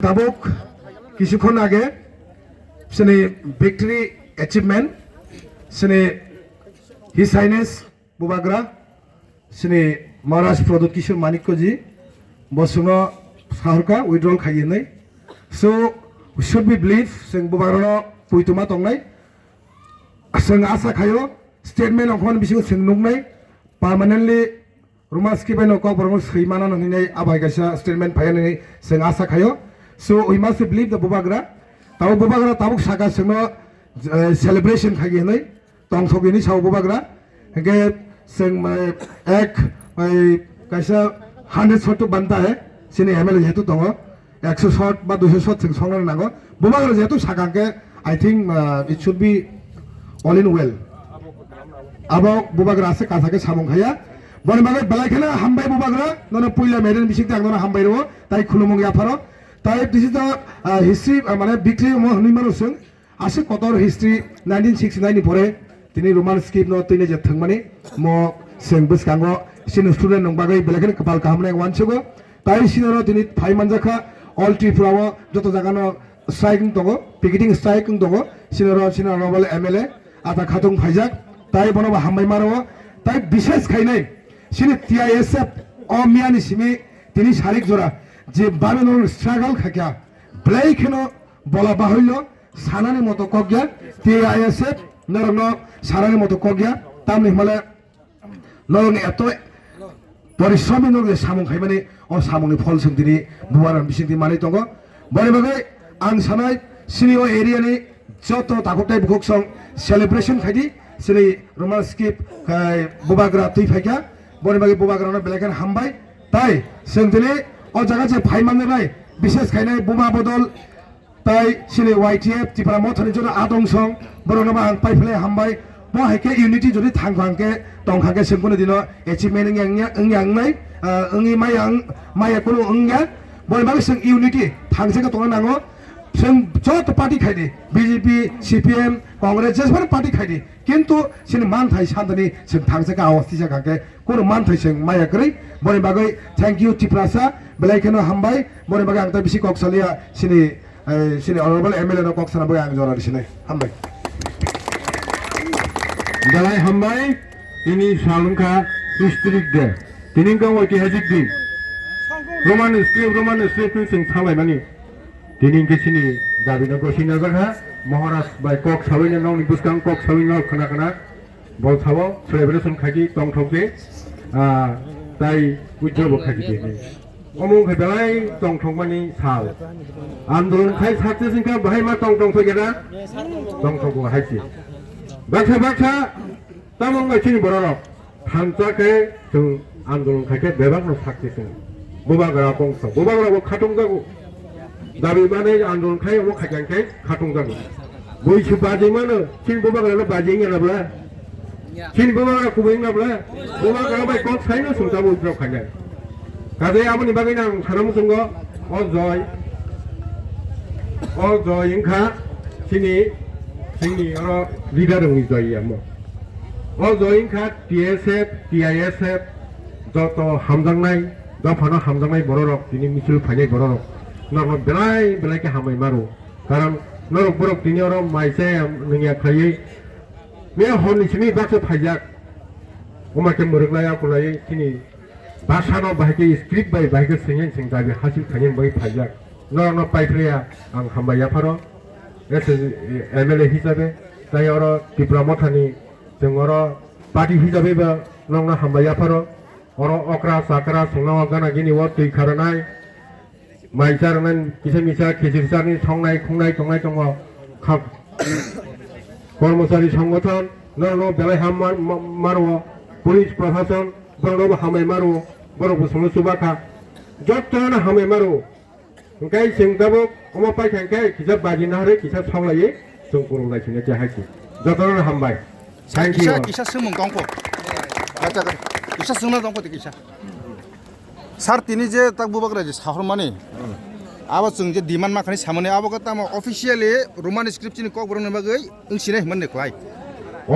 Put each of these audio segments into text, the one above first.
তাবুক কিছুক্ষণ আগে সেনে ভিক্টরি অ্যাচিভমেন্ট সেনে হিজ হাইনেস বুবাগ্রা সেনে মহারাজ প্রদত্ত কিশোর মানিক্যজি বসুনো সাহরকা উইথড্রল খাইनाय so we should be believe जों बुबाग्रानो पुइतुमा दंनाय जों आसा खायो स्टेटमेन्ट अखन बिसिखौ जों नुनाय पार्मानेन्टलि रुमास्की बाय न'खौ बरं सैमाना नहैनाय आबायगासा स्टेटमेन्ट फायनानै जों आसा खायो So we must believe the Bubara. Tau Bubara tabuk saka seno celebration खागिनाय तंसगिनि Sao Bubara. के जों एक कैसा 100 शॉट बनता है सिने एमएलए जेतु दङ 100 शॉट बा 200 शॉट जों संनो नांगौ Bubara जेतु साकाके I think it should be all in well. Abo Bubara से कासाके सामंखाया बने बागै बलायखेना हामबाय Bubara ननो पुइला मेडेल बिसिक तांनो हामबाय रो ताइ खुलुमंग याफारो Type this is the history মানে victory নিমানসং আসে কতর history 1969 পরে তিনি রোমান স্ক্রিপ ন তৈনে যে থাংমানি ম जों বসকাঙ্গো সিন স্টুডেন্ট নং বাগै বেলেগেন কপাল কাহামनाय वानसगो তাই সিনरो তিনি ফাই মানজাखा অল ত্রিপুরাও যত জায়গানো স্ট্রাইকিং দङ পিকেটিং স্ট্রাইকিং দङ সিনरो বলে এমএলএ আতা খাতুং ফাইজাক তাই বনবা হামবাই মারো তাই বিশেষ খাইনাই সিনি টিআইএসএফ অ মিয়ানি সিমি তিনি শারীরিক জোড়া যে বাবেনর স্ট্রাগল খাকিয়া ব্লাইখনো বলা বাহইল সানানি মতো কগিয়া টিআইএসএফ নরন সানানি মতো কগিয়া তামনি হলে নরন এত পরিশ্রমী নরগে সামং খাইমানে অ সামংনি ফল দিনি বুয়ারান বিसिंति मानै दङ बने बागै आं सानाय सिनियो एरियानि जत ताकुटाय बुकसं सेलिब्रेशन खायदि सिनि रोमान स्किप बुबाग्रा तुइ फाइका बने बागै बुबाग्रानो बेलेगन हामबाय ताइ जों दिनै ओ जगह से फाइ माननाय विशेष खायनाय बुमा बदल ताइ सिनि वाइटिएफ तिफ्रा मथनि जन आदंसं बरनबा आं पाइफले हामबाय बो हायके यूनिटी जदि थांखांके तंखांके सेमपुनो दिनो एचिभमेन्ट यांनाय ओंनि माया कोनो ओंया बयबागै जों यूनिटी थांसेके तंनो नांगौ जों जत पार्टी खायदि बीजेपी सीपीएम कांग्रेस जेसेबां पार्टी खायदि किन्तु सिनि मानथाय सानदनि जों थांसेके आवाज जागाके कोनो मानथाय जों माया गरै बने बागै थैंक यू टिप्रासा बेलायखेनो हामबाय बने बागै आं दा बिसि कक्सालिया सिनि अनरेबल एमएलए न कक्साना बागै आं जरा दिसिनाय हामबाय दालाय हामबाय दिनै सालुंखा डिस्ट्रिक्ट दे दिनै गाव ऐतिहासिक दिन रोमान स्क्रिप्ट जों सालायमानि दिनै गेसिनि दाबिना गसिना जागा महाराज बाय कक सावैना नावनि बुसकां कक सावैना खोना बल साव सेलिब्रेशन खागि तंथौके ताइ उज्जव खागि दे अमंग बेलाय तंथौमानि साल आन्दोलन खाय साक्सेसनका बाहाय मा तंथौ गेदा तंथौखौ हायसि बाक्सा तामंग सिनि बरनो थांजाके जों आन्दोलन खायके बेबागनो साक्सेसन बुबाग्रा कंस बुबाग्राबो खाथं जागौ दाबि माने आन्दोलन खाय अमो खायखाय खाथं जागौ बैसो बाजेमानो सिन बुबाग्रानो बाजेङाब्ला सिन बुबाग्रा कुबैङाब्ला बुबाग्रा बाय कक साइनो सुंजाबो उज्राव खायनाय गादै आबनि बागै आं सानामु संगो अजय Wngkha सिनि जोंनि लिडार दं जयया म Wngkha टीएसएफ टीआईएसएफ जत हामजांनाय दफानो हामजांनाय बररक दिनै मिছিল फायनाय बररक नरम बेलायके हामबाय मारो कारण नरक बरक दिनै माइसे नोंया खायै मे हरनिसिनि बासो फायजाक अमाके मुरुगलाया कुलायै दिनै भाषानो बाहायके स्क्रिप्ट बाहायके सिं दाबि हासिल खायन बाय फायजाक नरनो पाइफ्रिया आं हामबाय याफारो एमएलए हिसाबै ताइ त्रिपुरा मथानि जों पार्टी हिसाबै बा नंनो हामबाय याफारो अक्रा साकरा संना गाना गिनि तुइ खारनाय माइसारमोन किसा मिसा खेसिरसानि संनाय खुंनाय दंनाय दङ कर्मचारी संगठन नरनो बेलाय हाम मारो पुलिस प्रशासन बरनो हामबाय मारो बरबो संनो सुबाखा जत्तनो हामबाय मारो ओंखाय जों दाबो अमा पाइखांखाय किसा बाजिना हरे किसा सावलायै जों गरंलायसिनो जाहायसि जत्तनो हामबाय थैंक यू किसा सोमों गांखौ जागोन किसा सोंना गांखौ किसा सार तिनि जे ताक बुबाग्रा जे साहरमानि आबा जों जे डिमान्ड माखानि सामने आबा तामा अफिशियली रोमान स्क्रिप्ट नि कक बरनो बागै ओंसिनाय मोनने खय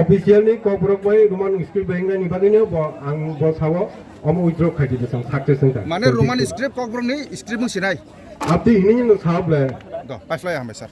अफिशियली कक बरक बाय रोमान स्क्रिप्ट बेंगानि बागैनो आं बसावो अम उज्र खायदि जों साक्सेस होनता माने रोमान स्क्रिप्ट कक बरनि स्क्रिप्ट ओंसिनाय 앞뒤 이닝도 사업래. 더 파이플라이 한번 사